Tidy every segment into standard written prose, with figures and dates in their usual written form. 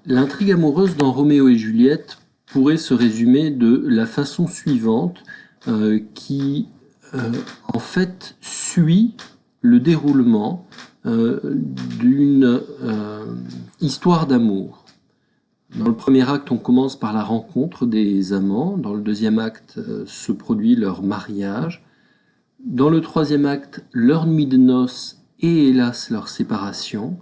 L'intrigue amoureuse dans Roméo et Juliette pourrait se résumer de la façon suivante, qui en fait suit le déroulement d'une histoire d'amour. Dans le premier acte, on commence par la rencontre des amants. Dans le deuxième acte, se produit leur mariage. Dans le troisième acte, leur nuit de noces et hélas leur séparation.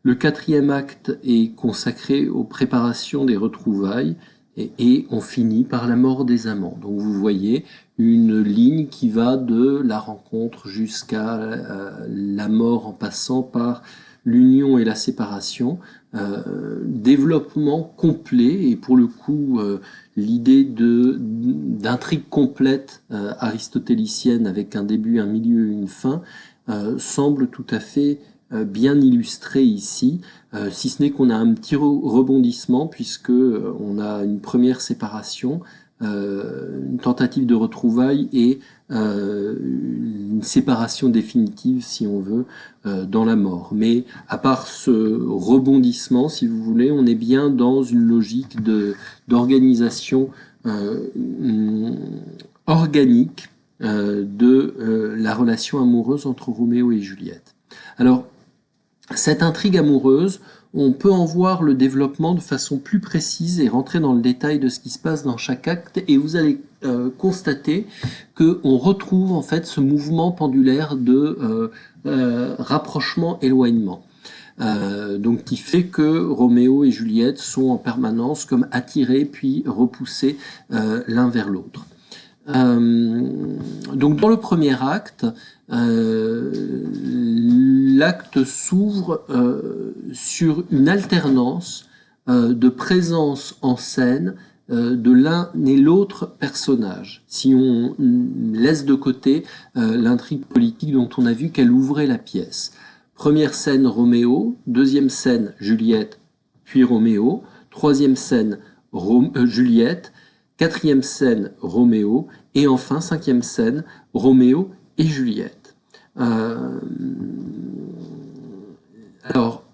Le quatrième acte est consacré aux préparations des retrouvailles et on finit par la mort des amants. Donc vous voyez une ligne qui va de la rencontre jusqu'à la mort en passant par l'union et la séparation. Développement complet et pour le coup l'idée d'intrigue complète aristotélicienne avec un début, un milieu et une fin semble tout à fait bien illustré ici, si ce n'est qu'on a un petit rebondissement puisque on a une première séparation, une tentative de retrouvailles et une séparation définitive, si on veut, dans la mort. Mais à part ce rebondissement, si vous voulez, on est bien dans une logique d'organisation organique de la relation amoureuse entre Roméo et Juliette. Alors, cette intrigue amoureuse, on peut en voir le développement de façon plus précise et rentrer dans le détail de ce qui se passe dans chaque acte et vous allez constater qu'on retrouve en fait ce mouvement pendulaire de rapprochement-éloignement. Donc qui fait que Roméo et Juliette sont en permanence comme attirés puis repoussés l'un vers l'autre. Donc dans le premier acte, l'acte s'ouvre sur une alternance de présence en scène de l'un et l'autre personnage. Si on laisse de côté l'intrigue politique dont on a vu qu'elle ouvrait la pièce. Première scène Roméo, deuxième scène Juliette, puis Roméo, troisième scène Juliette, quatrième scène Roméo, et enfin cinquième scène Roméo et Juliette. Alors,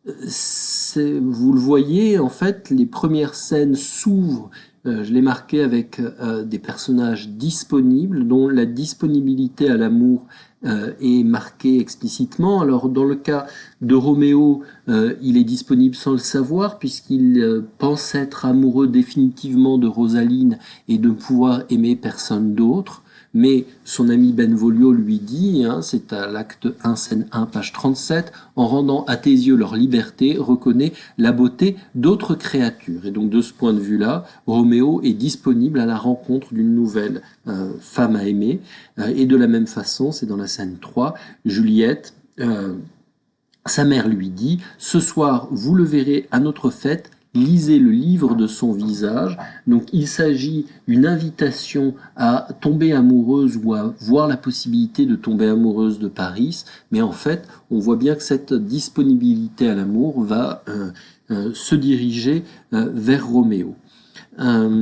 vous le voyez, en fait, les premières scènes s'ouvrent, je l'ai marqué avec des personnages disponibles, dont la disponibilité à l'amour est marquée explicitement. Alors, dans le cas de Roméo, il est disponible sans le savoir, puisqu'il pense être amoureux définitivement de Rosaline et de ne pouvoir aimer personne d'autre. Mais son ami Benvolio lui dit, c'est à l'acte 1, scène 1, page 37, en rendant à tes yeux leur liberté, reconnais la beauté d'autres créatures. Et donc de ce point de vue-là, Roméo est disponible à la rencontre d'une nouvelle femme à aimer. Et de la même façon, c'est dans la scène 3, Juliette, sa mère lui dit, ce soir, vous le verrez à notre fête, lisez le livre de son visage. Donc il s'agit d'une invitation à tomber amoureuse ou à voir la possibilité de tomber amoureuse de Paris, mais en fait on voit bien que cette disponibilité à l'amour va se diriger vers Roméo. Dans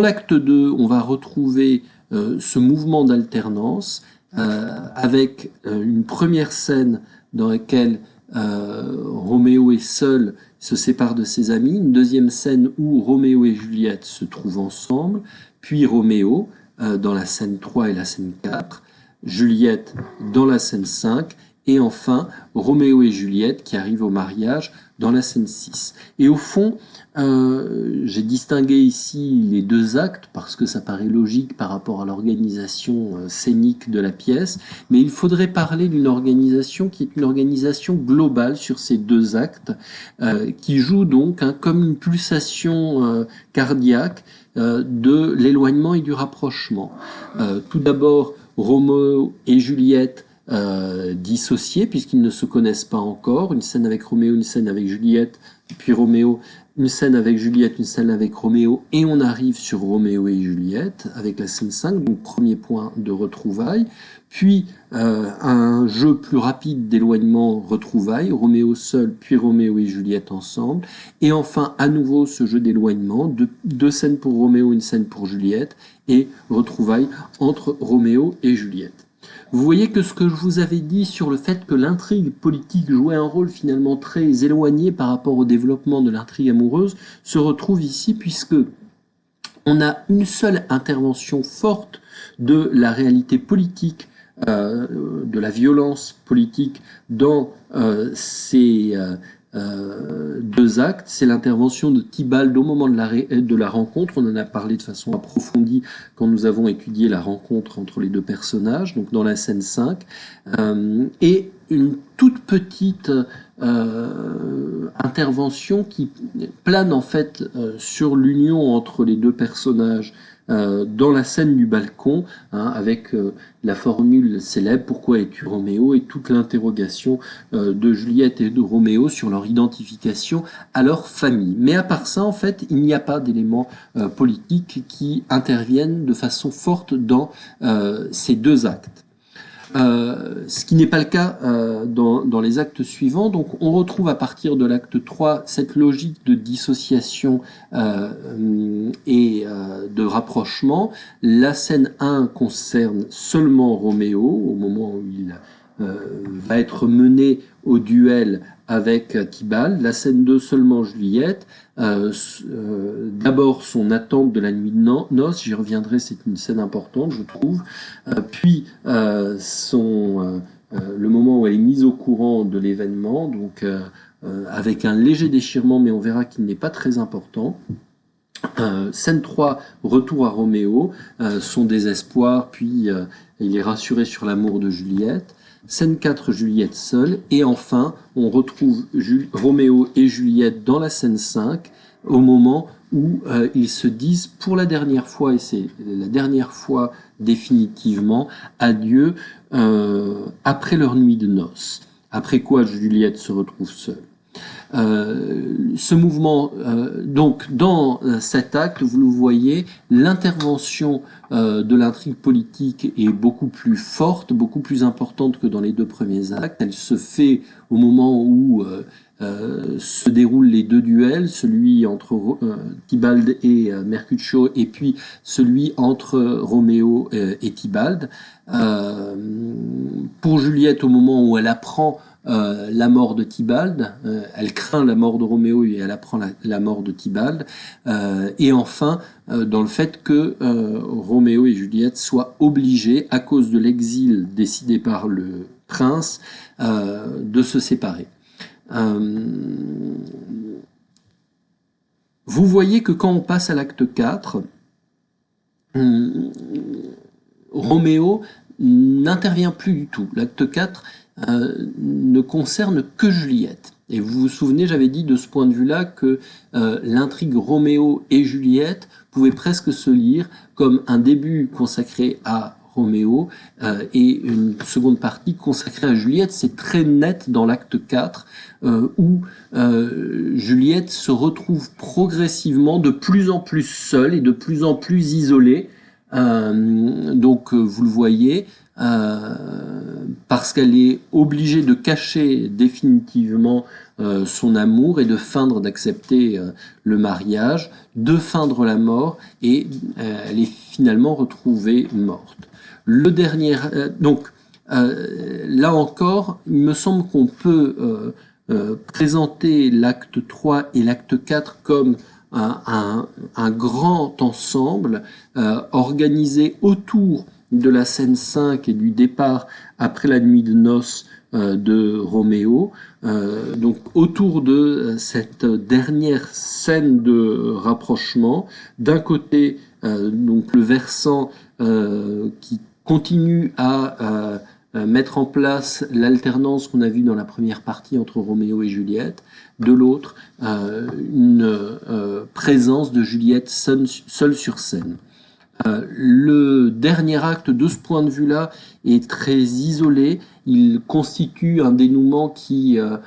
l'acte 2, on va retrouver ce mouvement d'alternance avec une première scène dans laquelle Roméo est seul, se sépare de ses amis, une deuxième scène où Roméo et Juliette se trouvent ensemble, puis Roméo dans la scène 3 et la scène 4, Juliette dans la scène 5, et enfin Roméo et Juliette qui arrivent au mariage dans la scène 6. Et au fond, j'ai distingué ici les deux actes parce que ça paraît logique par rapport à l'organisation scénique de la pièce, mais il faudrait parler d'une organisation qui est une organisation globale sur ces deux actes, qui joue donc comme une pulsation cardiaque de l'éloignement et du rapprochement. Tout d'abord, Roméo et Juliette dissociés puisqu'ils ne se connaissent pas encore, une scène avec Roméo, une scène avec Juliette, puis Roméo, une scène avec Juliette, une scène avec Roméo, et on arrive sur Roméo et Juliette avec la scène 5, donc premier point de retrouvailles, puis un jeu plus rapide d'éloignement retrouvailles, Roméo seul, puis Roméo et Juliette ensemble, et enfin à nouveau ce jeu d'éloignement, deux scènes pour Roméo, une scène pour Juliette, et retrouvailles entre Roméo et Juliette. Vous voyez que ce que je vous avais dit sur le fait que l'intrigue politique jouait un rôle finalement très éloigné par rapport au développement de l'intrigue amoureuse se retrouve ici, puisque on a une seule intervention forte de la réalité politique, de la violence politique dans ces deux actes. C'est l'intervention de Tybalt au moment de la rencontre. On en a parlé de façon approfondie quand nous avons étudié la rencontre entre les deux personnages, donc dans la scène 5, et une toute petite intervention qui plane en fait sur l'union entre les deux personnages dans la scène du balcon, avec la formule célèbre "Pourquoi es-tu Roméo?" et toute l'interrogation de Juliette et de Roméo sur leur identification à leur famille. Mais à part ça, en fait, il n'y a pas d'éléments politiques qui interviennent de façon forte dans ces deux actes. Ce qui n'est pas le cas dans les actes suivants. Donc on retrouve à partir de l'acte 3 cette logique de dissociation et de rapprochement. La scène 1 concerne seulement Roméo, au moment où il va être mené au duel avec Tybalt. La scène 2 seulement Juliette. D'abord son attente de la nuit de noces, j'y reviendrai, c'est une scène importante je trouve, puis le moment où elle est mise au courant de l'événement, donc avec un léger déchirement, mais on verra qu'il n'est pas très important. Scène 3, retour à Roméo, son désespoir, puis il est rassuré sur l'amour de Juliette. Scène 4, Juliette seule. Et enfin, on retrouve Roméo et Juliette dans la scène 5, au moment où ils se disent pour la dernière fois, et c'est la dernière fois définitivement, adieu après leur nuit de noces. Après quoi Juliette se retrouve seule. Ce mouvement, donc dans cet acte, vous le voyez, l'intervention de l'intrigue politique est beaucoup plus forte, beaucoup plus importante que dans les deux premiers actes. Elle se fait au moment où se déroulent les deux duels, celui entre Tybalt et Mercutio, et puis celui entre Roméo et Tybalt. Pour Juliette, au moment où elle apprend la mort de Tybalt, elle craint la mort de Roméo et elle apprend la mort de Tybalt, et enfin dans le fait que Roméo et Juliette soient obligés, à cause de l'exil décidé par le prince, de se séparer. Vous voyez que quand on passe à l'acte 4, Roméo n'intervient plus du tout. L'acte 4 ne concerne que Juliette. Et vous vous souvenez, j'avais dit de ce point de vue-là que l'intrigue Roméo et Juliette pouvait presque se lire comme un début consacré à Roméo et une seconde partie consacrée à Juliette. C'est très net dans l'acte 4 où Juliette se retrouve progressivement de plus en plus seule et de plus en plus isolée. Donc vous le voyez, parce qu'elle est obligée de cacher définitivement son amour et de feindre d'accepter le mariage, de feindre la mort, et elle est finalement retrouvée morte. Le dernier, donc là encore, il me semble qu'on peut présenter l'acte 3 et l'acte 4 comme un grand ensemble organisé autour de la scène 5 et du départ après la nuit de noces de Roméo, donc autour de cette dernière scène de rapprochement. D'un côté, donc le versant qui continue à mettre en place l'alternance qu'on a vue dans la première partie entre Roméo et Juliette, de l'autre, une présence de Juliette seule sur scène. Le dernier acte, de ce point de vue-là, est très isolé. Il constitue un dénouement qui a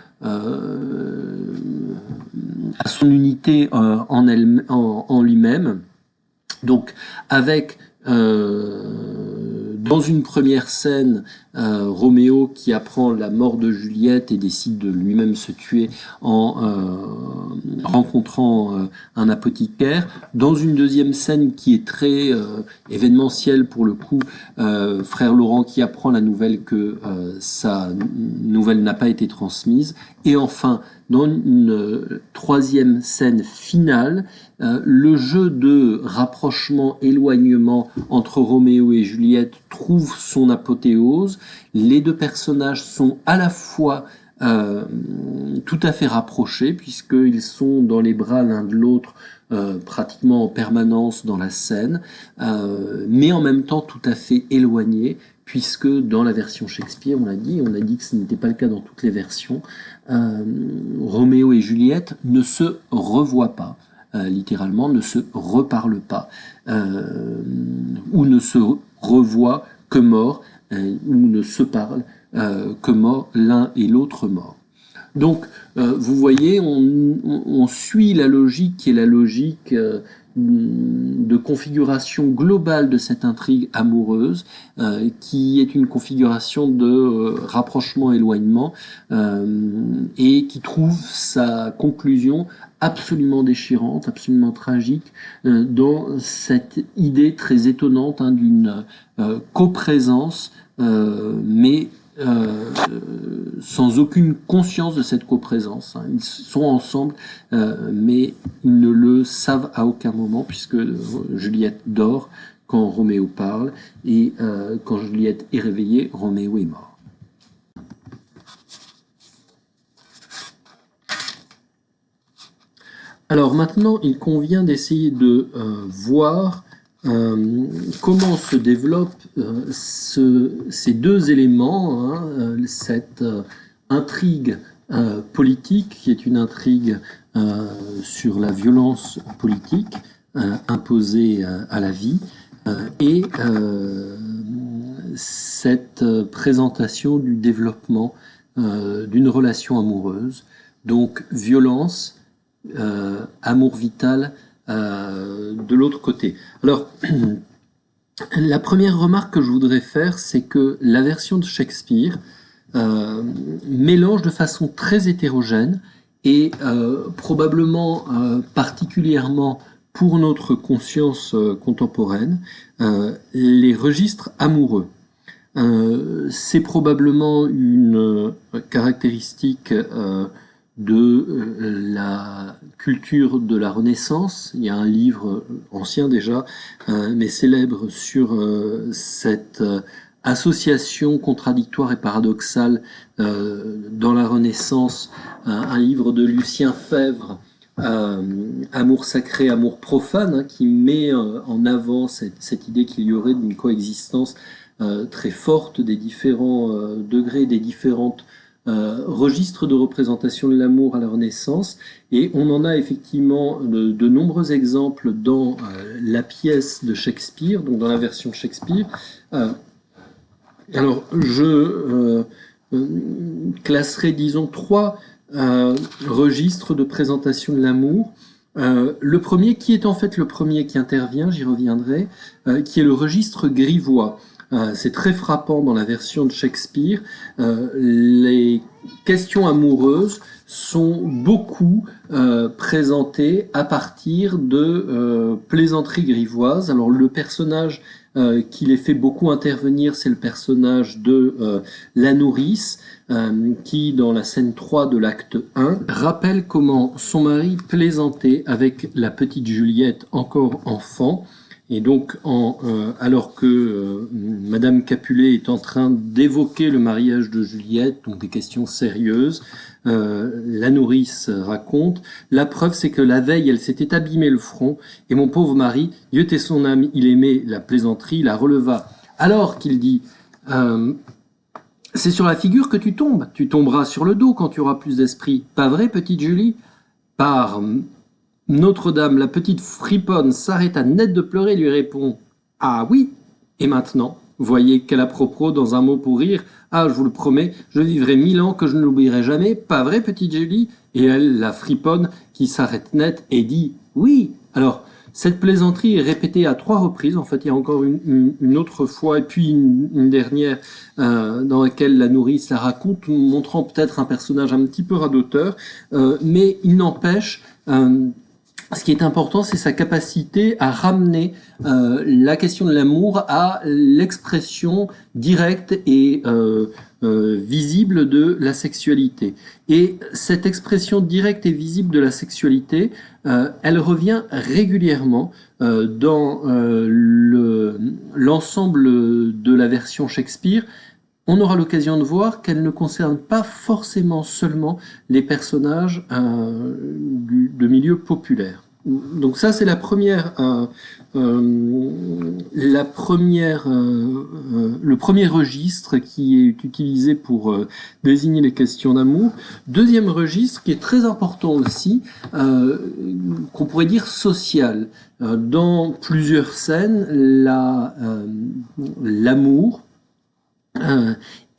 son unité en lui-même. Donc, avec dans une première scène Roméo qui apprend la mort de Juliette et décide de lui-même se tuer en rencontrant un apothicaire. Dans une deuxième scène qui est très événementielle pour le coup, frère Laurent qui apprend la nouvelle que sa nouvelle n'a pas été transmise. Et enfin, dans une troisième scène finale, le jeu de rapprochement-éloignement entre Roméo et Juliette trouve son apothéose. Les deux personnages sont à la fois tout à fait rapprochés, puisqu'ils sont dans les bras l'un de l'autre pratiquement en permanence dans la scène, mais en même temps tout à fait éloignés, puisque dans la version Shakespeare, on a dit que ce n'était pas le cas dans toutes les versions, Roméo et Juliette ne se revoient pas. Littéralement, ne se reparlent pas, ou ne se revoient que morts, ou ne se parlent que morts, l'un et l'autre morts. Donc, vous voyez, on suit la logique qui est la logique de configuration globale de cette intrigue amoureuse, qui est une configuration de rapprochement-éloignement, et qui trouve sa conclusion absolument déchirante, absolument tragique, dans cette idée très étonnante d'une coprésence, mais sans aucune conscience de cette coprésence. Ils sont ensemble, mais ils ne le savent à aucun moment, puisque Juliette dort quand Roméo parle, et quand Juliette est réveillée, Roméo est mort. Alors maintenant, il convient d'essayer de voir comment se développent ces deux éléments, cette intrigue politique, qui est une intrigue sur la violence politique imposée à la vie, et cette présentation du développement d'une relation amoureuse, donc violence, amour vital de l'autre côté. Alors, la première remarque que je voudrais faire, c'est que la version de Shakespeare mélange de façon très hétérogène et probablement particulièrement pour notre conscience contemporaine, les registres amoureux. C'est probablement une caractéristique de la culture de la Renaissance. Il y a un livre ancien déjà, mais célèbre, sur cette association contradictoire et paradoxale dans la Renaissance, un livre de Lucien Febvre, Amour sacré, amour profane, qui met en avant cette idée qu'il y aurait d'une coexistence très forte des différents degrés, des différentes registres de représentation de l'amour à la Renaissance, et on en a effectivement de nombreux exemples dans la pièce de Shakespeare, donc dans la version de Shakespeare. Alors, je classerai, disons, trois registres de présentation de l'amour. Le premier, qui est en fait le premier qui intervient, j'y reviendrai, qui est le registre grivois. C'est très frappant dans la version de Shakespeare. Les questions amoureuses sont beaucoup présentées à partir de plaisanteries grivoises. Alors le personnage qui les fait beaucoup intervenir, c'est le personnage de la nourrice, qui, dans la scène 3 de l'acte 1, rappelle comment son mari plaisantait avec la petite Juliette encore enfant. Et donc, alors que Madame Capulet est en train d'évoquer le mariage de Juliette, donc des questions sérieuses, la nourrice raconte: la preuve, c'est que la veille, elle s'était abîmé le front, et mon pauvre mari, Dieu t'ait son âme, il aimait la plaisanterie, la releva. Alors qu'il dit, c'est sur la figure que tu tombes, tu tomberas sur le dos quand tu auras plus d'esprit. Pas vrai, petite Julie? Par Notre-Dame, la petite friponne s'arrêta net de pleurer et lui répond: ah oui, et maintenant, voyez quel à propos dans un mot pour rire. Ah, je vous le promets, je vivrai 1000 ans que je ne l'oublierai jamais. Pas vrai, petite Julie? Et elle, la friponne, qui s'arrête net et dit: oui. Alors, Cette plaisanterie est répétée à 3 reprises. En fait, il y a encore une autre fois et puis une dernière dans laquelle la nourrice la raconte, montrant peut-être un personnage un petit peu radoteur, mais il n'empêche. Ce qui est important, c'est sa capacité à ramener la question de l'amour à l'expression directe et visible de la sexualité. Et cette expression directe et visible de la sexualité, elle revient régulièrement dans l'ensemble de la version Shakespeare. On aura l'occasion de voir qu'elle ne concerne pas forcément seulement les personnages de milieu populaire. Donc ça, c'est le premier registre qui est utilisé pour désigner les questions d'amour. Deuxième registre qui est très important aussi, qu'on pourrait dire social. Dans plusieurs scènes, l'amour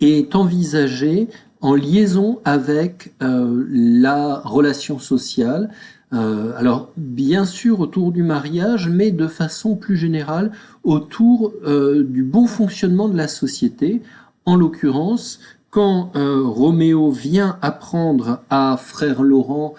est envisagé en liaison avec la relation sociale. Alors bien sûr autour du mariage, mais de façon plus générale autour du bon fonctionnement de la société. En l'occurrence, quand Roméo vient apprendre à frère Laurent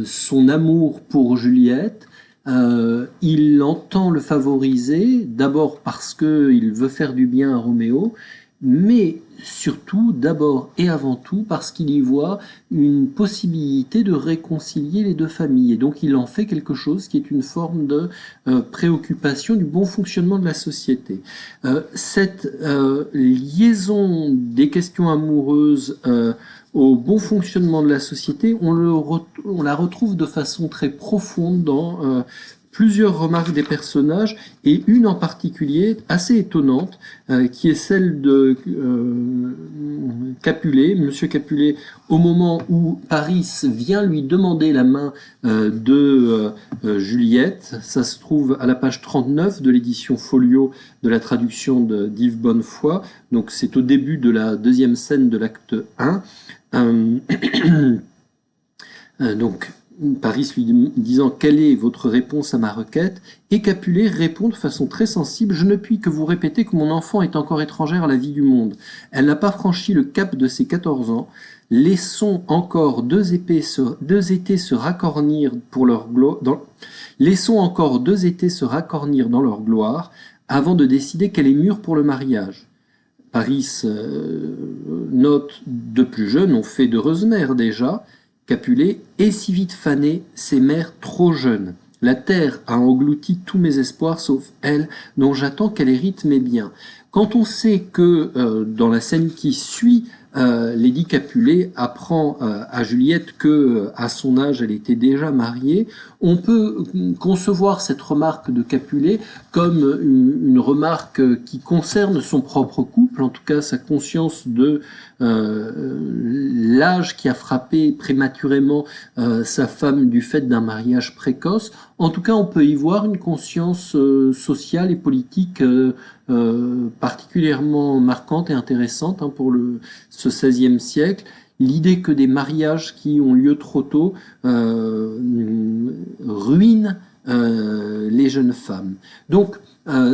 son amour pour Juliette, il entend le favoriser, d'abord parce qu'il veut faire du bien à Roméo, mais surtout, d'abord et avant tout, parce qu'il y voit une possibilité de réconcilier les deux familles. Et donc il en fait quelque chose qui est une forme de préoccupation du bon fonctionnement de la société. Cette liaison des questions amoureuses au bon fonctionnement de la société, on la retrouve de façon très profonde dans plusieurs remarques des personnages, et une en particulier assez étonnante, qui est celle de Capulet, Monsieur Capulet, au moment où Paris vient lui demander la main de Juliette. Ça se trouve à la page 39 de l'édition Folio de la traduction d'Yves Bonnefoy. Donc c'est au début de la deuxième scène de l'acte 1. Donc Paris lui disant « Quelle est votre réponse à ma requête ?» Et Capulet répond de façon très sensible « Je ne puis que vous répéter que mon enfant est encore étrangère à la vie du monde. Elle n'a pas franchi le cap de ses 14 ans. Laissons encore deux étés se racornir Laissons encore 2 étés se racornir dans leur gloire avant de décider qu'elle est mûre pour le mariage. » Paris note « De plus jeunes ont fait d'heureuses mères déjà. » Capulet, et si vite fanée, ces mères trop jeunes. La terre a englouti tous mes espoirs, sauf elle, dont j'attends qu'elle hérite mes biens. Quand on sait que dans la scène qui suit, Lady Capulet apprend à Juliette que à son âge elle était déjà mariée, on peut concevoir cette remarque de Capulet comme une remarque qui concerne son propre couple, en tout cas sa conscience de l'âge qui a frappé prématurément sa femme du fait d'un mariage précoce. En tout cas, on peut y voir une conscience sociale et politique particulièrement marquante et intéressante pour ce XVIe siècle. L'idée que des mariages qui ont lieu trop tôt ruinent les jeunes femmes. Donc,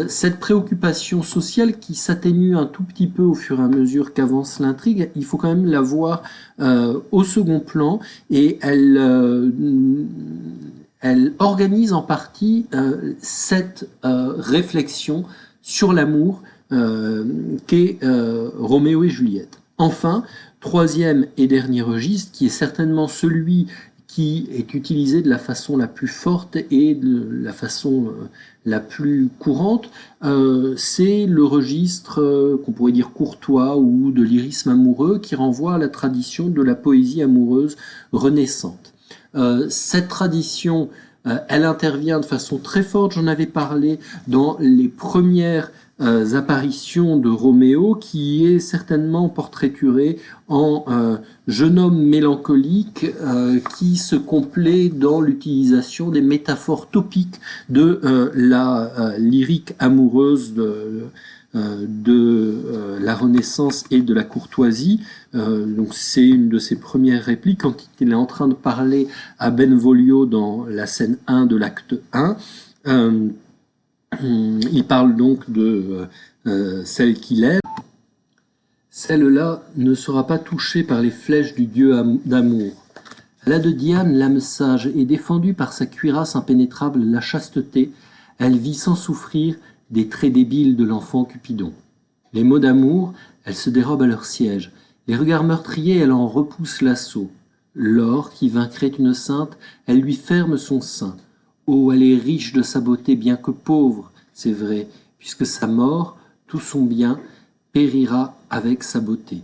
cette préoccupation sociale qui s'atténue un tout petit peu au fur et à mesure qu'avance l'intrigue, il faut quand même la voir au second plan, et elle organise en partie cette réflexion sur l'amour qu'est Roméo et Juliette. Enfin, troisième et dernier registre, qui est certainement celui qui est utilisé de la façon la plus forte et de la façon la plus courante, c'est le registre qu'on pourrait dire courtois ou de lyrisme amoureux, qui renvoie à la tradition de la poésie amoureuse renaissante. Cette tradition, elle intervient de façon très forte, j'en avais parlé dans les premières apparitions de Roméo, qui est certainement portraituré en jeune homme mélancolique qui se complaît dans l'utilisation des métaphores topiques de la lyrique amoureuse de la Renaissance et de la courtoisie. Donc c'est une de ses premières répliques quand il est en train de parler à Benvolio dans la scène 1 de l'acte 1. Euh, il parle donc de celle qu'il aime. Celle-là ne sera pas touchée par les flèches du dieu d'amour. La de Diane, l'âme sage, est défendue par sa cuirasse impénétrable, la chasteté. Elle vit sans souffrir des traits débiles de l'enfant Cupidon. Les mots d'amour, elle se dérobe à leur siège. Les regards meurtriers, elle en repousse l'assaut. L'or qui vaincrait une sainte, elle lui ferme son sein. Oh, elle est riche de sa beauté, bien que pauvre, c'est vrai, puisque sa mort, tout son bien, périra avec sa beauté.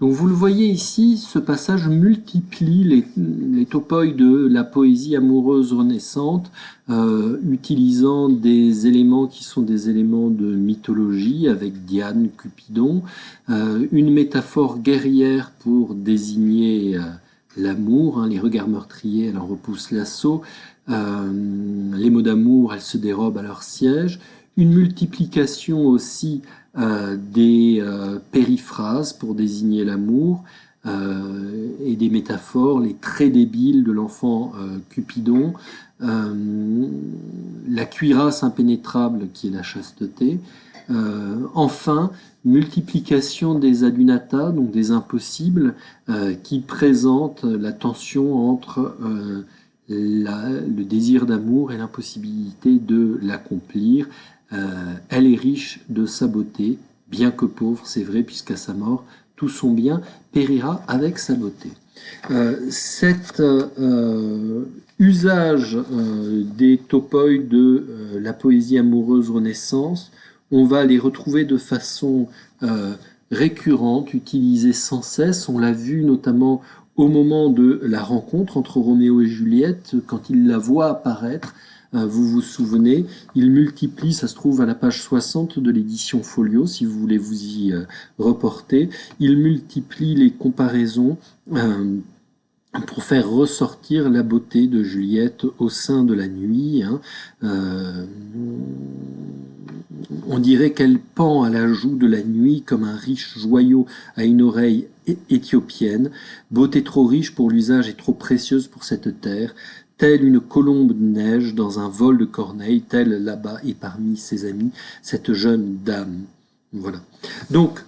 Donc vous le voyez ici, ce passage multiplie les topoïs de la poésie amoureuse renaissante, utilisant des éléments qui sont des éléments de mythologie, avec Diane, Cupidon, une métaphore guerrière pour désigner l'amour, hein, les regards meurtriers, elle en repousse l'assaut, les mots d'amour, elle se dérobe à leur siège, une multiplication aussi des périphrases pour désigner l'amour et des métaphores, les traits débiles de l'enfant Cupidon, la cuirasse impénétrable qui est la chasteté, enfin multiplication des adunata, donc des impossibles, qui présentent la tension entre le désir d'amour et l'impossibilité de l'accomplir. Elle est riche de sa beauté, bien que pauvre, c'est vrai, puisqu'à sa mort, tout son bien périra avec sa beauté. Cet usage des topoïs de la poésie amoureuse Renaissance, on va les retrouver de façon récurrente, utilisée sans cesse. On l'a vu notamment au moment de la rencontre entre Roméo et Juliette, quand il la voit apparaître. Vous vous souvenez, il multiplie, ça se trouve à la page 60 de l'édition Folio, si vous voulez vous y reporter, il multiplie les comparaisons pour faire ressortir la beauté de Juliette au sein de la nuit. Hein. On dirait qu'elle pend à la joue de la nuit comme un riche joyau à une oreille éthiopienne, beauté trop riche pour l'usage et trop précieuse pour cette terre, telle une colombe de neige dans un vol de corneille, telle là-bas et parmi ses amis, cette jeune dame. Voilà. Donc,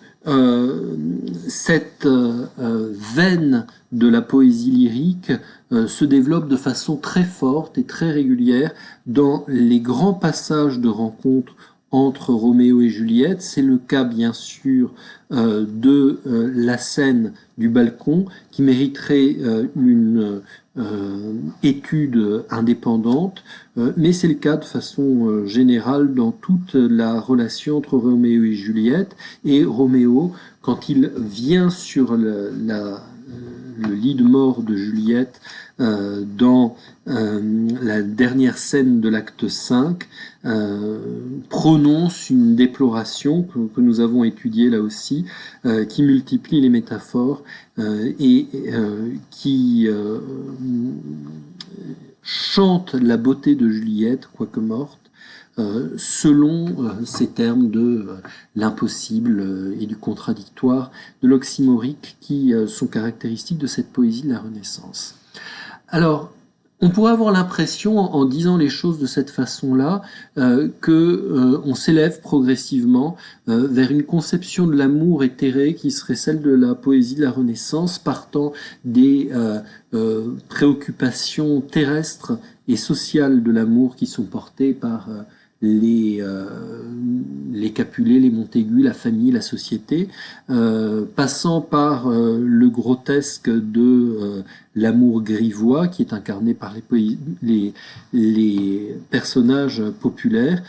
cette veine de la poésie lyrique se développe de façon très forte et très régulière dans les grands passages de rencontres entre Roméo et Juliette. C'est le cas bien sûr de la scène du balcon qui mériterait une étude indépendante, mais c'est le cas de façon générale dans toute la relation entre Roméo et Juliette. Et Roméo, quand il vient sur le lit de mort de Juliette dans la dernière scène de l'acte 5, prononce une déploration que nous avons étudiée là aussi, qui multiplie les métaphores et qui chante la beauté de Juliette, quoique morte, selon ces termes de l'impossible et du contradictoire, de l'oxymorique qui sont caractéristiques de cette poésie de la Renaissance. Alors, on pourrait avoir l'impression, en disant les choses de cette façon-là, qu'on s'élève progressivement vers une conception de l'amour éthéré qui serait celle de la poésie de la Renaissance, partant des préoccupations terrestres et sociales de l'amour qui sont portées par les Capulet, les Montaigu, la famille, la société, passant par le grotesque de l'amour grivois qui est incarné par les personnages populaires,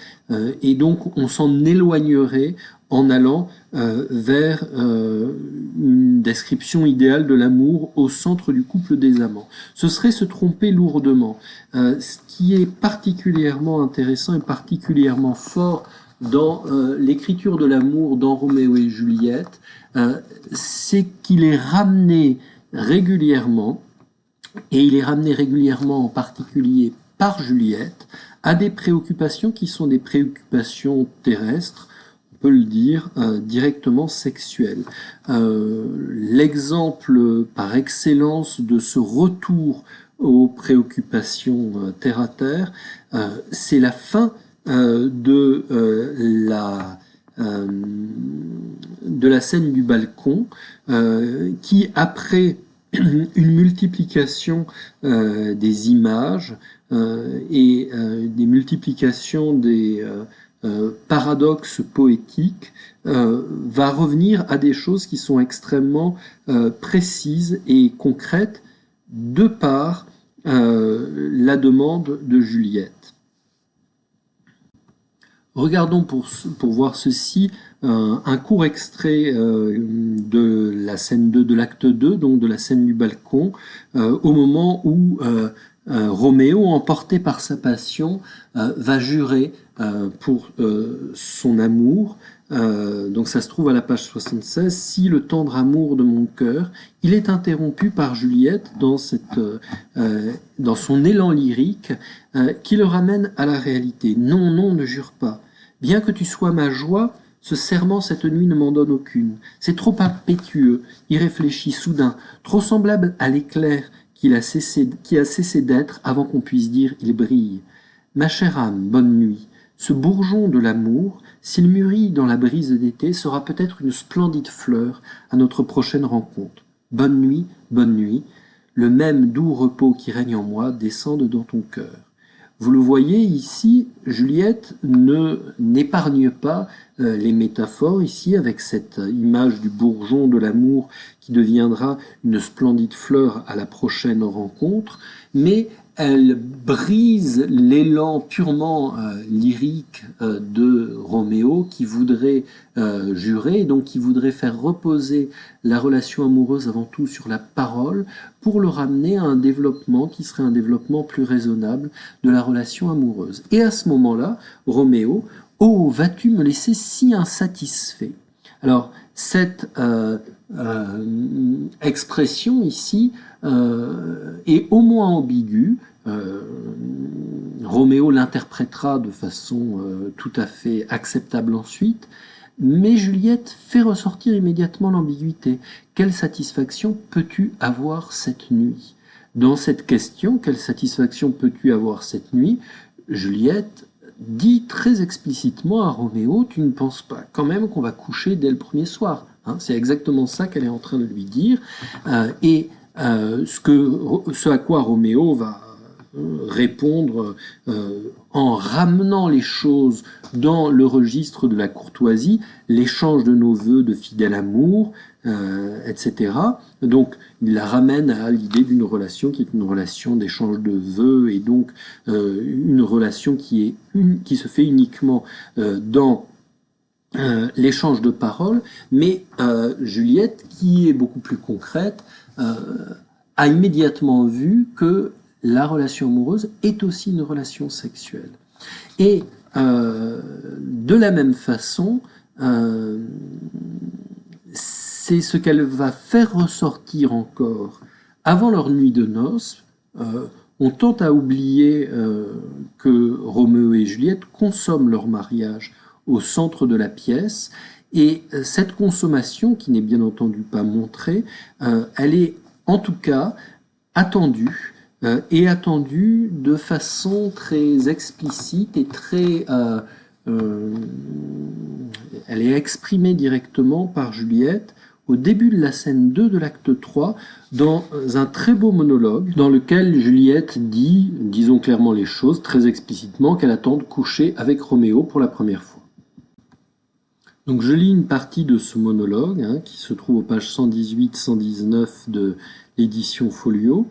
et donc on s'en éloignerait en allant vers une description idéale de l'amour au centre du couple des amants. Ce serait se tromper lourdement. Ce qui est particulièrement intéressant et particulièrement fort dans l'écriture de l'amour dans Roméo et Juliette, c'est qu'il est ramené régulièrement, et il est ramené régulièrement en particulier par Juliette, à des préoccupations qui sont des préoccupations terrestres, on peut le dire, directement sexuelles. L'exemple par excellence de ce retour aux préoccupations terre à terre. C'est la fin de la scène du balcon qui, après une multiplication des images et des multiplications des paradoxes poétiques, va revenir à des choses qui sont extrêmement précises et concrètes de par la demande de Juliette. Regardons pour voir ceci un court extrait de la scène 2 de l'acte 2, donc de la scène du balcon, au moment où Roméo, emporté par sa passion, va jurer pour son amour. Donc ça se trouve à la page 76. Si le tendre amour de mon cœur, il est interrompu par Juliette dans son élan lyrique qui le ramène à la réalité. Non, non, ne jure pas. Bien que tu sois ma joie, ce serment cette nuit ne m'en donne aucune. C'est trop impétueux, irréfléchi, soudain, trop semblable à l'éclair qui a cessé d'être avant qu'on puisse dire il brille. Ma chère âme, bonne nuit. Ce bourgeon de l'amour, s'il mûrit dans la brise d'été, sera peut-être une splendide fleur à notre prochaine rencontre. Bonne nuit, bonne nuit. Le même doux repos qui règne en moi descende dans ton cœur. Vous le voyez ici, Juliette n'épargne pas les métaphores ici avec cette image du bourgeon de l'amour qui deviendra une splendide fleur à la prochaine rencontre, mais elle brise l'élan purement lyrique de Roméo qui voudrait jurer, donc qui voudrait faire reposer la relation amoureuse avant tout sur la parole pour le ramener à un développement qui serait un développement plus raisonnable de la relation amoureuse. Et à ce moment-là, Roméo, « Oh, vas-tu me laisser si insatisfait ?» Alors, cette expression ici est au moins ambiguë. Roméo l'interprétera de façon tout à fait acceptable ensuite, mais Juliette fait ressortir immédiatement l'ambiguïté. Quelle satisfaction peux-tu avoir cette nuit? Dans cette question, quelle satisfaction peux-tu avoir cette nuit, Juliette dit très explicitement à Roméo, tu ne penses pas quand même qu'on va coucher dès le premier soir, hein? C'est exactement ça qu'elle est en train de lui dire, ce à quoi Roméo va répondre en ramenant les choses dans le registre de la courtoisie, l'échange de nos vœux de fidèle amour, etc. Donc il la ramène à l'idée d'une relation qui est une relation d'échange de vœux et donc une relation qui se fait uniquement dans l'échange de paroles, mais Juliette, qui est beaucoup plus concrète, a immédiatement vu que la relation amoureuse est aussi une relation sexuelle. Et de la même façon, c'est ce qu'elle va faire ressortir encore avant leur nuit de noces. On tente à oublier que Roméo et Juliette consomment leur mariage au centre de la pièce, et cette consommation, qui n'est bien entendu pas montrée, elle est en tout cas attendue, et attendue de façon très explicite et très... elle est exprimée directement par Juliette au début de la scène 2 de l'acte 3, dans un très beau monologue dans lequel Juliette dit, disons clairement les choses, très explicitement, qu'elle attend de coucher avec Roméo pour la première fois. Donc je lis une partie de ce monologue, qui se trouve aux pages 118-119 de l'édition Folio.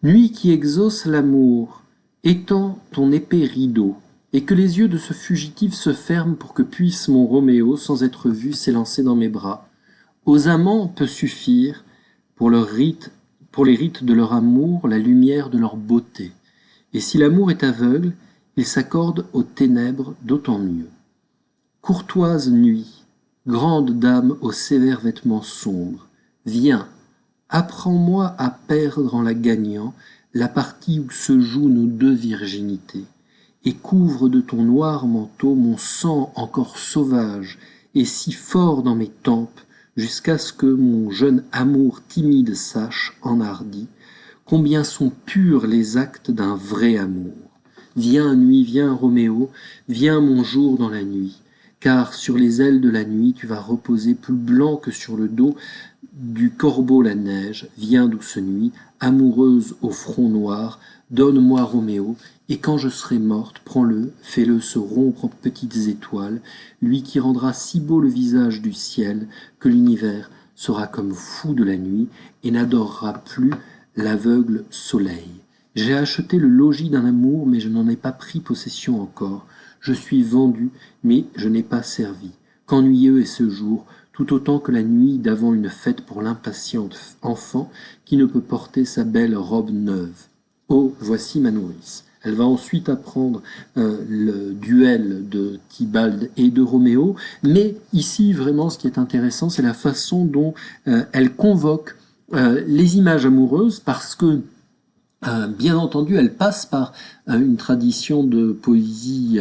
Nuit qui exauce l'amour, étends ton épais rideau, et que les yeux de ce fugitif se ferment pour que puisse mon Roméo, sans être vu, s'élancer dans mes bras. Aux amants peut suffire, pour les rites de leur amour, la lumière de leur beauté. Et si l'amour est aveugle, il s'accorde aux ténèbres d'autant mieux. Courtoise nuit, grande dame aux sévères vêtements sombres, viens, apprends-moi à perdre en la gagnant la partie où se jouent nos deux virginités, et couvre de ton noir manteau mon sang encore sauvage et si fort dans mes tempes jusqu'à ce que mon jeune amour timide sache, enhardi, combien sont purs les actes d'un vrai amour. Viens, nuit, viens, Roméo, viens mon jour dans la nuit, car sur les ailes de la nuit tu vas reposer plus blanc que sur le dos du corbeau la neige. Viens, douce nuit, amoureuse au front noir, donne-moi Roméo, et quand je serai morte, prends-le, fais-le se rompre en petites étoiles, lui qui rendra si beau le visage du ciel que l'univers sera comme fou de la nuit et n'adorera plus l'aveugle soleil. J'ai acheté le logis d'un amour, mais je n'en ai pas pris possession encore. Je suis vendu, mais je n'ai pas servi. Qu'ennuyeux est ce jour, tout autant que la nuit d'avant une fête pour l'impatiente enfant qui ne peut porter sa belle robe neuve. Oh, voici ma nourrice. Elle va ensuite apprendre le duel de Tybalt et de Roméo, mais ici vraiment ce qui est intéressant, c'est la façon dont elle convoque les images amoureuses, parce que bien entendu, elle passe par une tradition de poésie,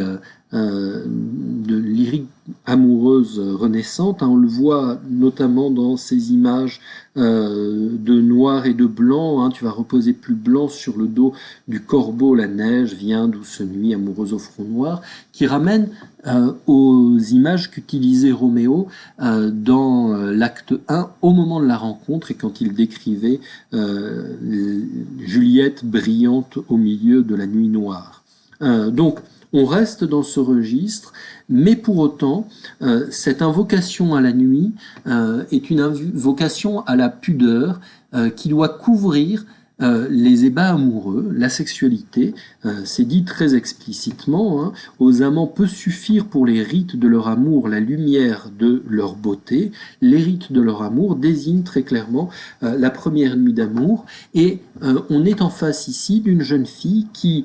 de lyrique amoureuse renaissante. On le voit notamment dans ces images de noir et de blanc. Tu vas reposer plus blanc sur le dos du corbeau, la neige, viens, douce nuit, amoureuse au front noir, qui ramène aux images qu'utilisait Roméo dans l'acte 1 au moment de la rencontre et quand il décrivait Juliette brillante au milieu de la nuit noire. Donc on reste dans ce registre, mais pour autant, cette invocation à la nuit est une invocation à la pudeur qui doit couvrir les ébats amoureux, la sexualité. C'est dit très explicitement, aux amants peut suffire pour les rites de leur amour la lumière de leur beauté. Les rites de leur amour désignent très clairement la première nuit d'amour, et on est en face ici d'une jeune fille qui,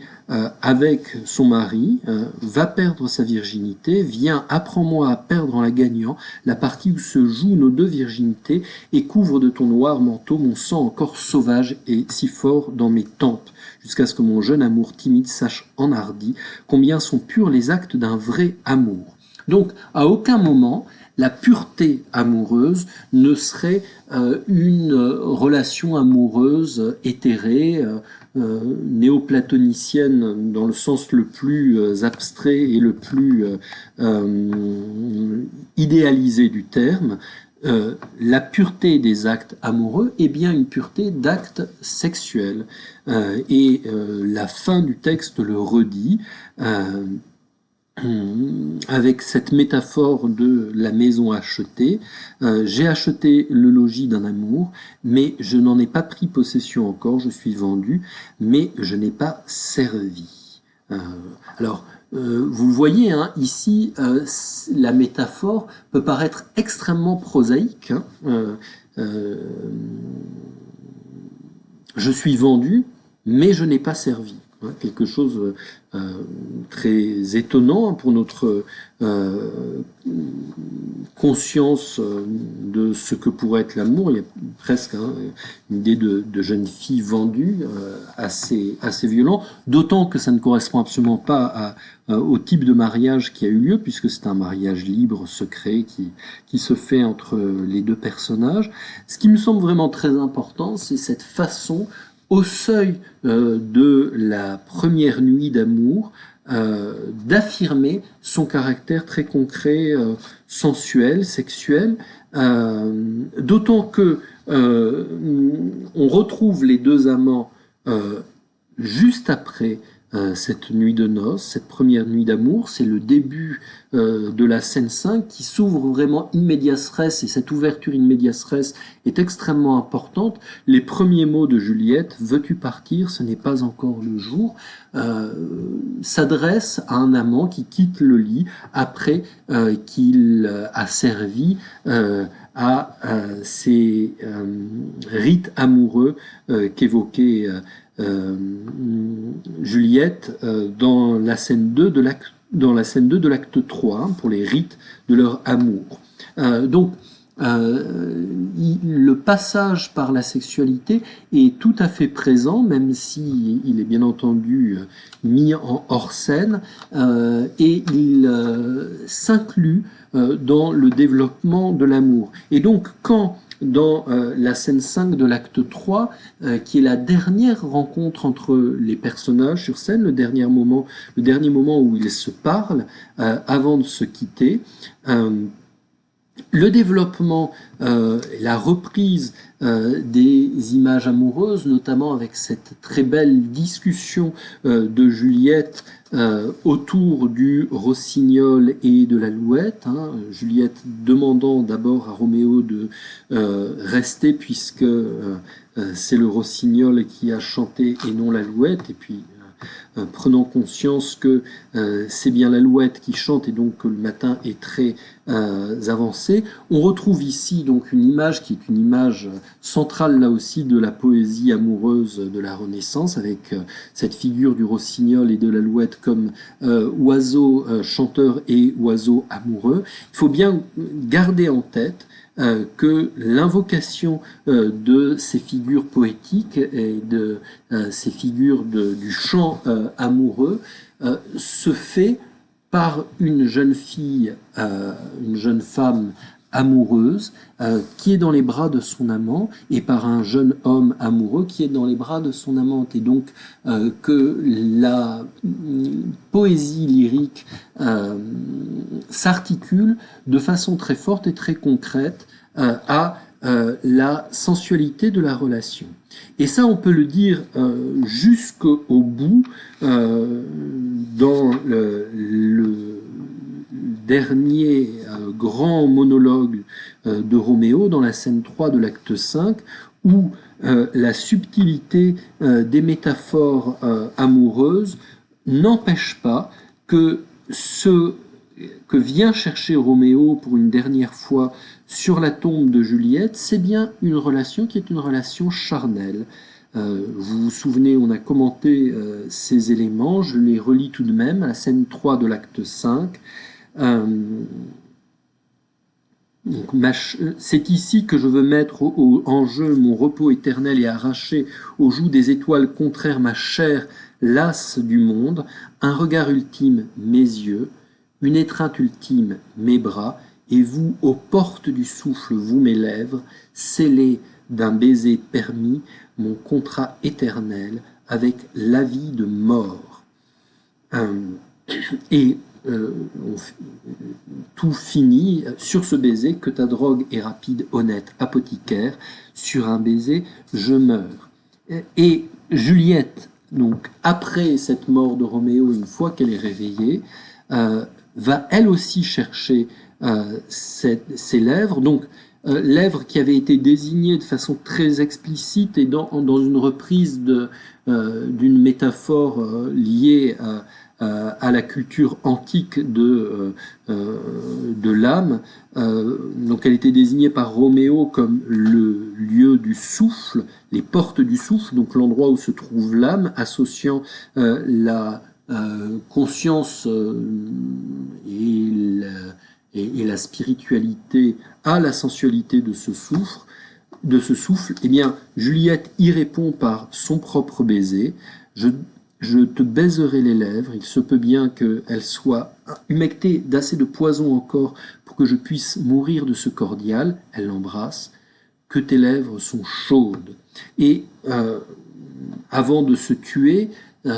avec son mari, va perdre sa virginité. Viens, apprends-moi à perdre en la gagnant la partie où se jouent nos deux virginités, et couvre de ton noir manteau mon sang encore sauvage et si fort dans mes tempes, jusqu'à ce que mon jeune amour timide sache enhardi combien sont purs les actes d'un vrai amour. Donc, à aucun moment, la pureté amoureuse ne serait une relation amoureuse éthérée, néoplatonicienne dans le sens le plus abstrait et le plus idéalisé du terme. La pureté des actes amoureux est bien une pureté d'actes sexuels. Et la fin du texte le redit, avec cette métaphore de la maison achetée. J'ai acheté le logis d'un amour, mais je n'en ai pas pris possession encore, je suis vendu, mais je n'ai pas servi. Alors, vous le voyez, ici, la métaphore peut paraître extrêmement prosaïque. Je suis vendu, mais je n'ai pas servi. Quelque chose très étonnant pour notre conscience de ce que pourrait être l'amour. Il y a presque une idée de jeune fille vendue assez violent, d'autant que ça ne correspond absolument pas au type de mariage qui a eu lieu, puisque c'est un mariage libre, secret, qui se fait entre les deux personnages. Ce qui me semble vraiment très important, c'est cette façon, au seuil de la première nuit d'amour, d'affirmer son caractère très concret, sensuel, sexuel, d'autant que on retrouve les deux amants juste après cette nuit de noces, cette première nuit d'amour. C'est le début de la scène 5 qui s'ouvre vraiment in medias res, et cette ouverture in medias res est extrêmement importante. Les premiers mots de Juliette, « Veux-tu partir, ce n'est pas encore le jour », s'adressent à un amant qui quitte le lit après qu'il a servi à ces rites amoureux qu'évoquait Juliette dans la scène 2 de l'acte 3, pour les rites de leur amour. Donc, le passage par la sexualité est tout à fait présent, même si il est bien entendu mis en hors scène, et il s'inclut dans le développement de l'amour. Et donc, quand dans la scène 5 de l'acte 3, qui est la dernière rencontre entre les personnages sur scène, le dernier moment où ils se parlent avant de se quitter, le développement, la reprise des images amoureuses, notamment avec cette très belle discussion de Juliette autour du rossignol et de l'alouette, hein, Juliette demandant d'abord à Roméo de rester puisque c'est le rossignol qui a chanté et non l'alouette, et puis prenant conscience que c'est bien l'alouette qui chante et donc que le matin est très avancé. On retrouve ici donc une image qui est une image centrale là aussi de la poésie amoureuse de la Renaissance, avec cette figure du rossignol et de l'alouette comme oiseaux chanteurs et oiseaux amoureux. Il faut bien garder en tête que l'invocation de ces figures poétiques et de ces figures du chant amoureux se fait par une jeune fille, une jeune femme amoureuse qui est dans les bras de son amant, et par un jeune homme amoureux qui est dans les bras de son amante. Et donc que la poésie lyrique s'articule de façon très forte et très concrète à la sensualité de la relation. Et ça, on peut le dire jusqu'au bout dans le dernier grand monologue de Roméo, dans la scène 3 de l'acte 5, où la subtilité des métaphores amoureuses n'empêche pas que ce que vient chercher Roméo pour une dernière fois sur la tombe de Juliette, c'est bien une relation qui est une relation charnelle. Vous vous souvenez, on a commenté ces éléments, je les relis tout de même, à la scène 3 de l'acte 5. C'est ici que je veux mettre en jeu mon repos éternel et arracher aux joues des étoiles contraires ma chair lasse du monde, un regard ultime mes yeux, une étreinte ultime mes bras, et vous, aux portes du souffle, vous mes lèvres, scellez d'un baiser permis mon contrat éternel avec la vie de mort. Et tout finit sur ce baiser, que ta drogue est rapide, honnête, apothicaire, sur un baiser, je meurs. Et Juliette, donc après cette mort de Roméo, une fois qu'elle est réveillée, va elle aussi chercher ses lèvres, donc lèvres qui avaient été désignées de façon très explicite et dans une reprise d'une métaphore liée à la culture antique de l'âme. Donc elle était désignée par Roméo comme le lieu du souffle, les portes du souffle, donc l'endroit où se trouve l'âme, associant la conscience et la spiritualité à la sensualité de ce souffle, eh bien, Juliette y répond par son propre baiser. Je te baiserai les lèvres, il se peut bien qu'elle soit humectée d'assez de poison encore pour que je puisse mourir de ce cordial. Elle l'embrasse. Que tes lèvres sont chaudes. Et avant de se tuer,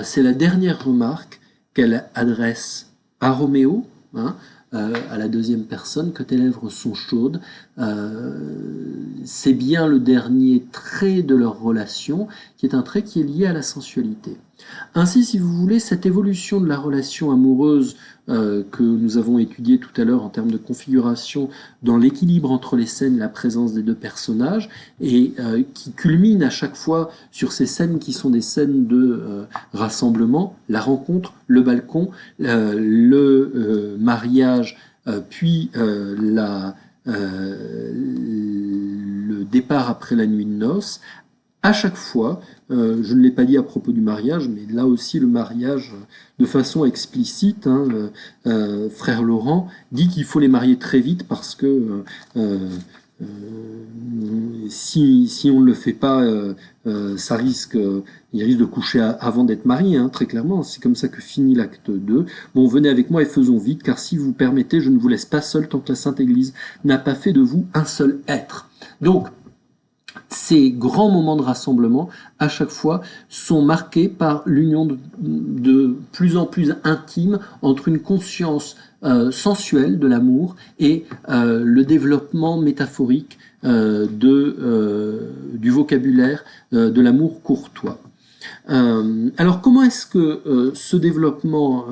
c'est la dernière remarque qu'elle adresse à Roméo, hein, à la deuxième personne, que tes lèvres sont chaudes. C'est bien le dernier trait de leur relation, qui est un trait qui est lié à la sensualité. Ainsi, si vous voulez, cette évolution de la relation amoureuse que nous avons étudiée tout à l'heure en termes de configuration dans l'équilibre entre les scènes, la présence des deux personnages, et qui culmine à chaque fois sur ces scènes qui sont des scènes de rassemblement, la rencontre, le balcon, le mariage, puis le départ après la nuit de noces. À chaque fois, je ne l'ai pas dit à propos du mariage, mais là aussi le mariage, de façon explicite, hein, frère Laurent dit qu'il faut les marier très vite parce que si on ne le fait pas, il risque de coucher avant d'être marié, hein, très clairement. C'est comme ça que finit l'acte 2. Bon, venez avec moi et faisons vite, car si vous permettez, je ne vous laisse pas seul tant que la Sainte Église n'a pas fait de vous un seul être. Donc, ces grands moments de rassemblement, à chaque fois, sont marqués par l'union de plus en plus intime entre une conscience sensuelle de l'amour et le développement métaphorique du vocabulaire de l'amour courtois. Alors comment est-ce que ce développement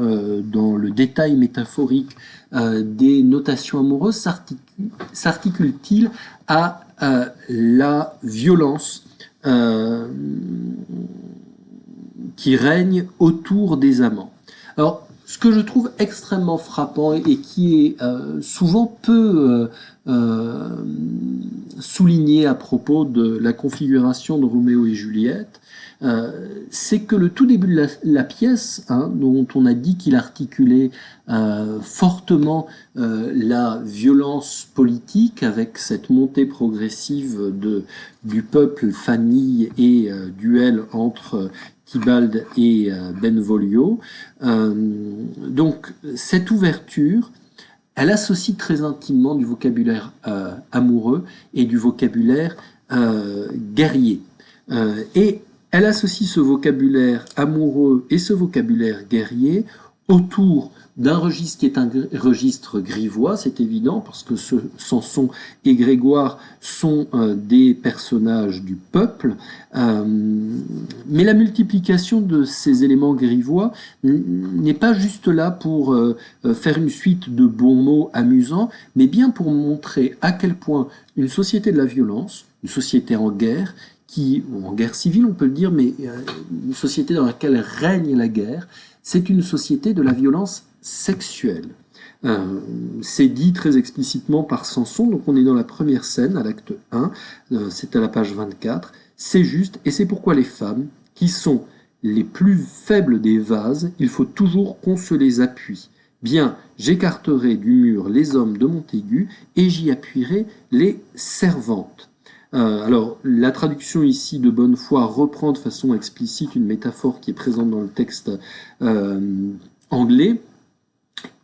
dans le détail métaphorique des notations amoureuses s'articule-t-il à la violence qui règne autour des amants? Alors, ce que je trouve extrêmement frappant et qui est souvent peu souligné à propos de la configuration de Roméo et Juliette, c'est que le tout début de la pièce, hein, dont on a dit qu'il articulait fortement la violence politique avec cette montée progressive du peuple, famille et duel entre Tybalt et Benvolio. Donc cette ouverture, elle associe très intimement du vocabulaire amoureux et du vocabulaire guerrier. Et elle associe ce vocabulaire amoureux et ce vocabulaire guerrier autour d'un registre qui est un registre grivois, c'est évident, parce que Samson et Grégoire sont des personnages du peuple, mais la multiplication de ces éléments grivois n'est pas juste là pour faire une suite de bons mots amusants, mais bien pour montrer à quel point une société de la violence, une société en guerre, ou en guerre civile on peut le dire, mais une société dans laquelle règne la guerre, c'est une société de la violence sexuelle. C'est dit très explicitement par Samson, donc on est dans la première scène, à l'acte 1, c'est à la page 24, c'est juste, et c'est pourquoi les femmes, qui sont les plus faibles des vases, il faut toujours qu'on se les appuie. Bien, j'écarterai du mur les hommes de Montaigu, et j'y appuierai les servantes. Alors, la traduction ici de Bonnefoy reprend de façon explicite une métaphore qui est présente dans le texte anglais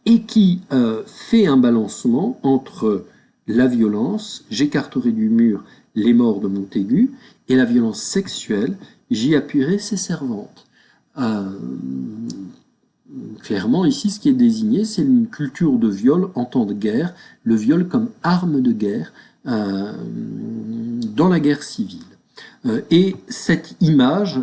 et qui fait un balancement entre la violence, j'écarterai du mur les morts de Montaigu, et la violence sexuelle, j'y appuierai ses servantes. Clairement, ici, ce qui est désigné, c'est une culture de viol en temps de guerre, le viol comme arme de guerre, dans la guerre civile. Et cette image,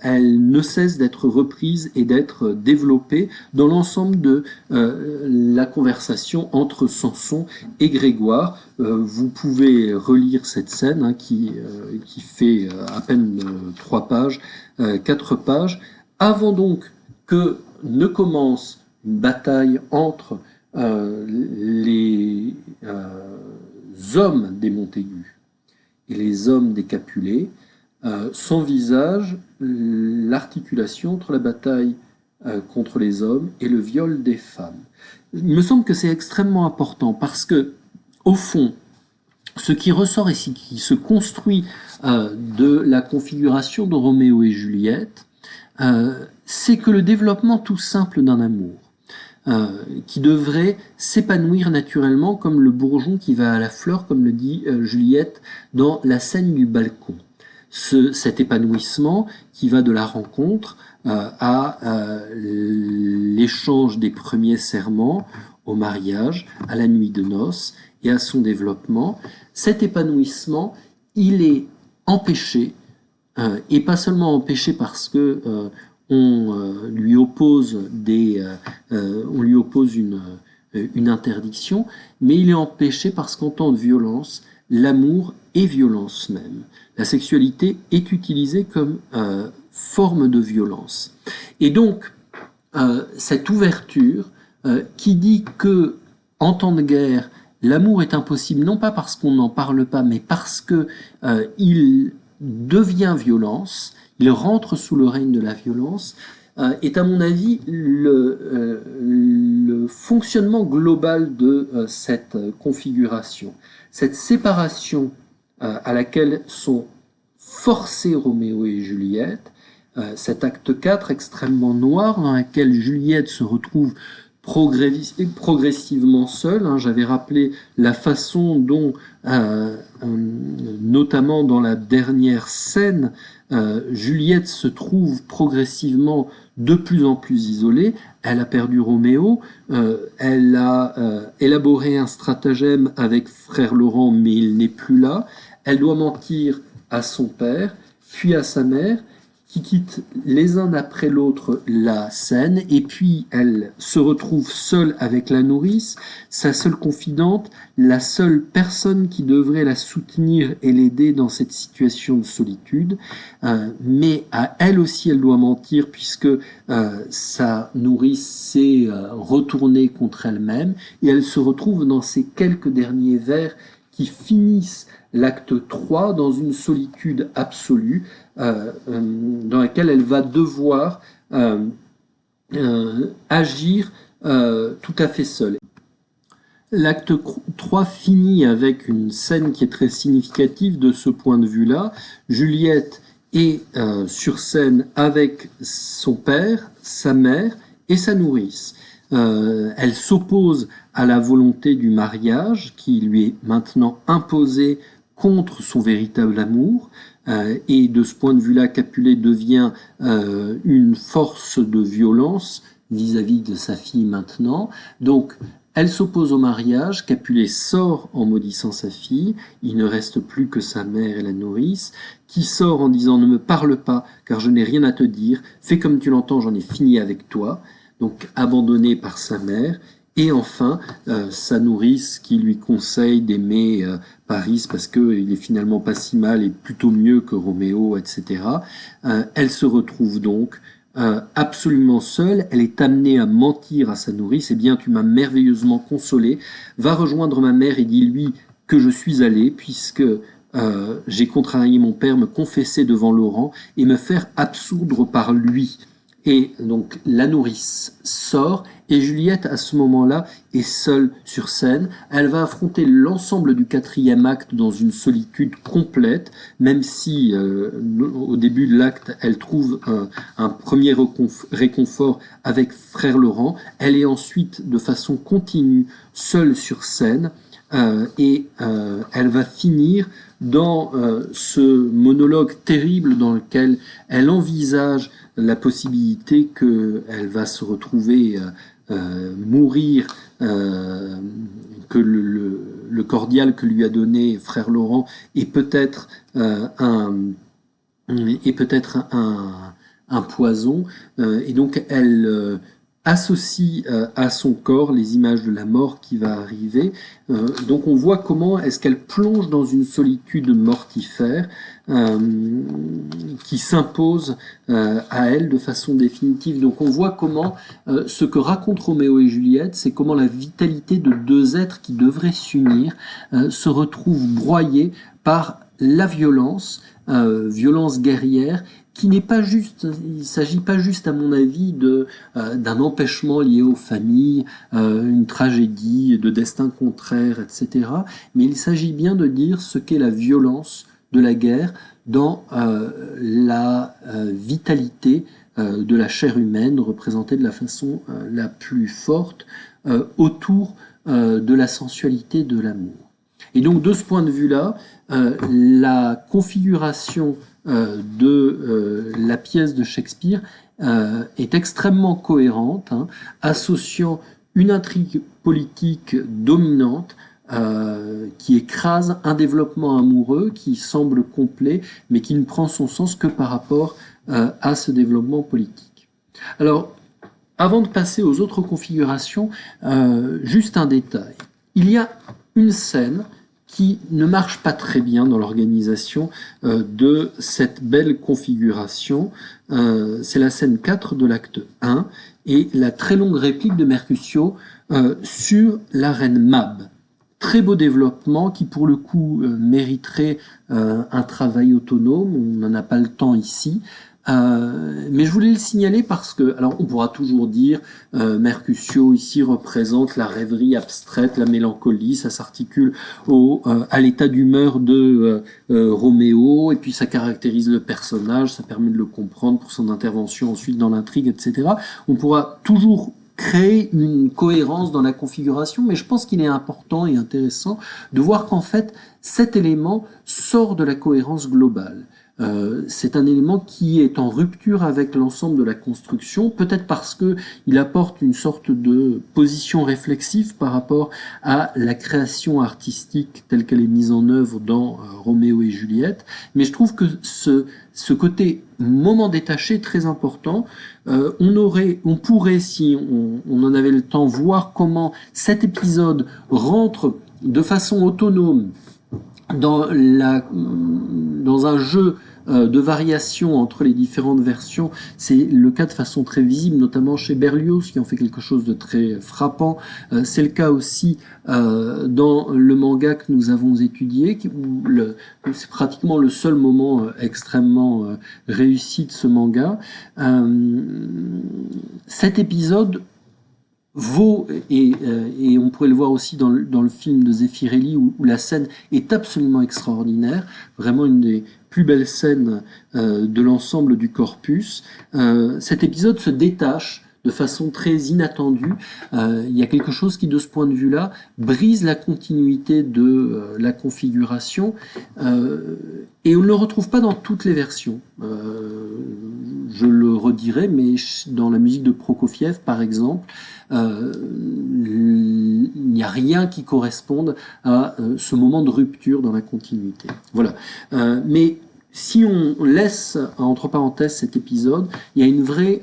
elle ne cesse d'être reprise et d'être développée dans l'ensemble de la conversation entre Samson et Grégoire. Vous pouvez relire cette scène hein, qui fait à peine 3 pages, 4 pages, avant donc que ne commence une bataille entre les hommes des Montaigu et les hommes des Capulet, s'envisage l'articulation entre la bataille contre les hommes et le viol des femmes. Il me semble que c'est extrêmement important parce que, au fond, ce qui ressort et ce qui se construit de la configuration de Roméo et Juliette, c'est que le développement tout simple d'un amour, qui devrait s'épanouir naturellement comme le bourgeon qui va à la fleur, comme le dit Juliette dans la scène du balcon. Cet épanouissement qui va de la rencontre à l'échange des premiers serments, au mariage, à la nuit de noces et à son développement, cet épanouissement, il est empêché, et pas seulement empêché parce que on lui oppose une interdiction, mais il est empêché parce qu'en temps de violence, l'amour est violence même. La sexualité est utilisée comme forme de violence. Et donc, cette ouverture qui dit que, en temps de guerre, l'amour est impossible, non pas parce qu'on n'en parle pas, mais parce que il devient violence, il rentre sous le règne de la violence, est à mon avis le fonctionnement global de cette configuration. Cette séparation à laquelle sont forcés Roméo et Juliette, cet acte 4 extrêmement noir dans lequel Juliette se retrouve progressivement seule. J'avais rappelé la façon dont, notamment dans la dernière scène, Juliette se trouve progressivement de plus en plus isolée. Elle a perdu Roméo, elle a élaboré un stratagème avec frère Laurent, mais il n'est plus là. Elle doit mentir à son père, puis à sa mère, qui quittent les uns après l'autre la scène, et puis elle se retrouve seule avec la nourrice, sa seule confidente, la seule personne qui devrait la soutenir et l'aider dans cette situation de solitude, mais à elle aussi elle doit mentir puisque sa nourrice s'est retournée contre elle-même, et elle se retrouve dans ces quelques derniers vers qui finissent l'acte 3 dans une solitude absolue, dans laquelle elle va devoir agir tout à fait seule. L'acte 3 finit avec une scène qui est très significative de ce point de vue-là. Juliette est sur scène avec son père, sa mère et sa nourrice. Elle s'oppose à la volonté du mariage qui lui est maintenant imposée contre son véritable amour, et de ce point de vue-là, Capulet devient une force de violence vis-à-vis de sa fille maintenant. Donc, elle s'oppose au mariage, Capulet sort en maudissant sa fille, il ne reste plus que sa mère et la nourrice, qui sort en disant « Ne me parle pas, car je n'ai rien à te dire, fais comme tu l'entends, j'en ai fini avec toi », donc abandonnée par sa mère. Et enfin, sa nourrice qui lui conseille d'aimer Paris parce qu'il est finalement pas si mal et plutôt mieux que Roméo, etc. Elle se retrouve donc absolument seule. Elle est amenée à mentir à sa nourrice. « Eh bien, tu m'as merveilleusement consolée. Va rejoindre ma mère et dis-lui que je suis allée puisque j'ai contrarié mon père, me confesser devant Laurent et me faire absoudre par lui. » Et donc la nourrice sort et Juliette à ce moment-là est seule sur scène. Elle va affronter l'ensemble du 4e acte dans une solitude complète, même si au début de l'acte elle trouve un premier réconfort avec frère Laurent. Elle est ensuite de façon continue seule sur scène et elle va finir dans ce monologue terrible dans lequel elle envisage la possibilité qu'elle va se retrouver mourir, que le cordial que lui a donné frère Laurent est peut-être un poison, et donc elle associe à son corps les images de la mort qui va arriver. Donc on voit comment est-ce qu'elle plonge dans une solitude mortifère qui s'impose à elle de façon définitive. Donc on voit comment ce que racontent Roméo et Juliette, c'est comment la vitalité de deux êtres qui devraient s'unir se retrouve broyée par la violence, violence guerrière, qui n'est pas juste, il ne s'agit pas juste à mon avis d'un empêchement lié aux familles, une tragédie de destin contraire, etc. Mais il s'agit bien de dire ce qu'est la violence de la guerre dans la vitalité de la chair humaine, représentée de la façon la plus forte autour de la sensualité de l'amour. Et donc de ce point de vue-là, la configuration de la pièce de Shakespeare est extrêmement cohérente, associant une intrigue politique dominante qui écrase un développement amoureux qui semble complet, mais qui ne prend son sens que par rapport à ce développement politique. Alors, avant de passer aux autres configurations, juste un détail. Il y a une scène qui ne marche pas très bien dans l'organisation de cette belle configuration. C'est la scène 4 de l'acte 1 et la très longue réplique de Mercutio sur la reine Mab. Très beau développement qui pour le coup mériterait un travail autonome, on n'en a pas le temps ici, Mais je voulais le signaler parce que, alors on pourra toujours dire, Mercutio ici représente la rêverie abstraite, la mélancolie, ça s'articule à l'état d'humeur de Roméo, et puis ça caractérise le personnage, ça permet de le comprendre pour son intervention ensuite dans l'intrigue, etc. On pourra toujours créer une cohérence dans la configuration, mais je pense qu'il est important et intéressant de voir qu'en fait, cet élément sort de la cohérence globale. C'est un élément qui est en rupture avec l'ensemble de la construction, peut-être parce que il apporte une sorte de position réflexive par rapport à la création artistique telle qu'elle est mise en œuvre dans Roméo et Juliette. Mais je trouve que ce côté moment détaché est très important. On pourrait, si on en avait le temps, voir comment cet épisode rentre de façon autonome dans un jeu de variation entre les différentes versions. C'est le cas de façon très visible, notamment chez Berlioz, qui en fait quelque chose de très frappant. C'est le cas aussi dans le manga que nous avons étudié, où c'est pratiquement le seul moment extrêmement réussi de ce manga. Cet épisode vaut, et on pourrait le voir aussi dans le film de Zeffirelli, où la scène est absolument extraordinaire, vraiment une des plus belles scènes de l'ensemble du corpus. Cet épisode se détache de façon très inattendue. Il y a quelque chose qui, de ce point de vue-là, brise la continuité de la configuration, et on ne le retrouve pas dans toutes les versions. Je le redirai, mais dans la musique de Prokofiev, par exemple, il n'y a rien qui corresponde à ce moment de rupture dans la continuité. Voilà. Mais si on laisse entre parenthèses cet épisode, il y a une vraie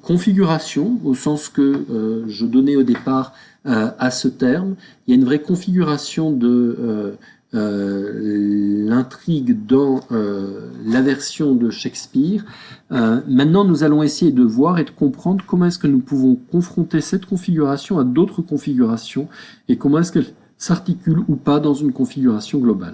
configuration, au sens que je donnais au départ à ce terme. Il y a une vraie configuration de l'intrigue dans la version de Shakespeare. Maintenant, nous allons essayer de voir et de comprendre comment est-ce que nous pouvons confronter cette configuration à d'autres configurations et comment est-ce qu'elle s'articule ou pas dans une configuration globale.